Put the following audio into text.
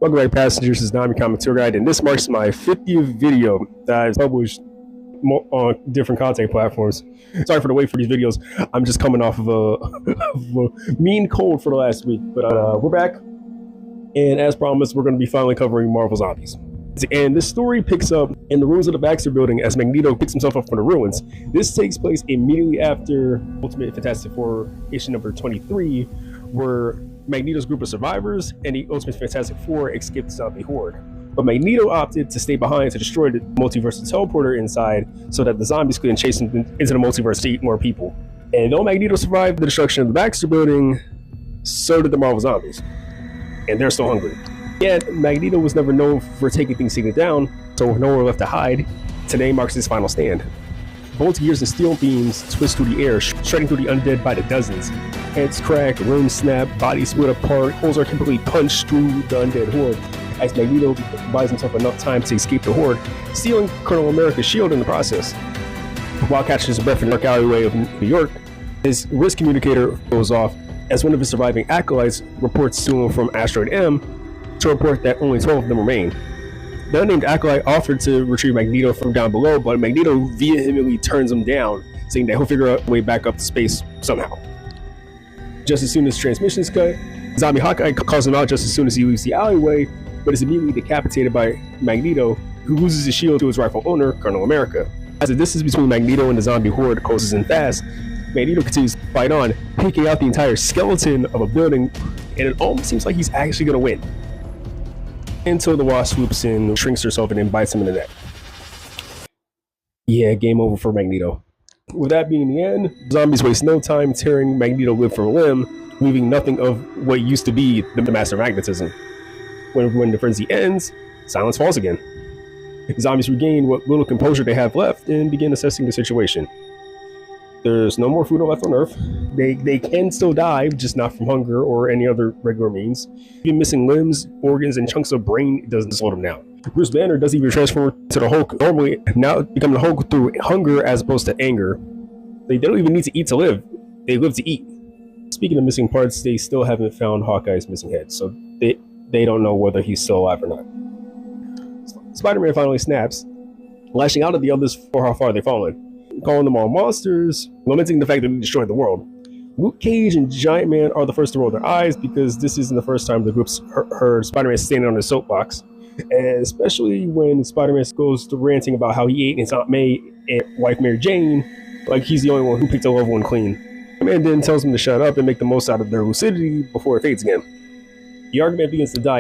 Welcome back, passengers. This is Nami Comic Tour Guide, and this marks my 50th video that I've published on different content platforms. Sorry for the wait for these videos. I'm just coming off of a mean cold for the last week, but we're back, and as promised, we're going to be finally covering Marvel Zombies. And this story picks up in the ruins of the Baxter Building as Magneto picks himself up from the ruins. This takes place immediately after Ultimate Fantastic Four issue number 23, where Magneto's group of survivors and the Ultimate Fantastic Four escaped the zombie horde. But Magneto opted to stay behind to destroy the multiversal teleporter inside so that the zombies couldn't chase him into the multiverse to eat more people. And though Magneto survived the destruction of the Baxter Building, so did the Marvel Zombies. And they're still hungry. Yet, Magneto was never known for taking things down, so with nowhere left to hide, today marks his final stand. Bolt gears and steel beams twist through the air, shredding through the undead by the dozens. Heads crack, rooms snap, bodies split apart, holes are completely punched through the undead horde. As Magneto buys himself enough time to escape the horde, stealing Colonel America's shield in the process. While catching his breath in the dark alleyway of New York, his wrist communicator goes off as one of his surviving acolytes reports to him from Asteroid M to report that only 12 of them remain. The unnamed acolyte offered to retrieve Magneto from down below, but Magneto vehemently turns him down, saying that he'll figure out a way back up to space somehow. Just as soon as transmission is cut, Zombie Hawkeye calls him out just as soon as he leaves the alleyway, but is immediately decapitated by Magneto, who loses his shield to his rightful owner, Colonel America. As the distance between Magneto and the zombie horde closes in fast, Magneto continues to fight on, taking out the entire skeleton of a building, and it almost seems like he's actually going to win. Until the Wasp swoops in, shrinks herself, and then bites him in the neck. Yeah, game over for Magneto. With that being the end, zombies waste no time tearing Magneto limb from limb, leaving nothing of what used to be the master magnetism. When the frenzy ends, silence falls again. Zombies regain what little composure they have left and begin assessing the situation. There's no more food left on Earth. They can still die, just not from hunger or any other regular means. Even missing limbs, organs, and chunks of brain doesn't slow them down. Bruce Banner doesn't even transform to the Hulk normally, now becoming the Hulk through hunger as opposed to anger. They don't even need to eat to live. They live to eat. Speaking of missing parts, they still haven't found Hawkeye's missing head, so they don't know whether he's still alive or not. Spider-Man finally snaps, lashing out at the others for how far they've fallen, calling them all monsters, lamenting the fact that they destroyed the world. Luke Cage and Giant Man are the first to roll their eyes because this isn't the first time the group's heard Spider-Man standing on his soapbox, and especially when Spider-Man goes to ranting about how he ate his Aunt May and wife Mary Jane, like he's the only one who picked a loved one clean. And then tells him to shut up and make the most out of their lucidity before it fades again. The argument begins to die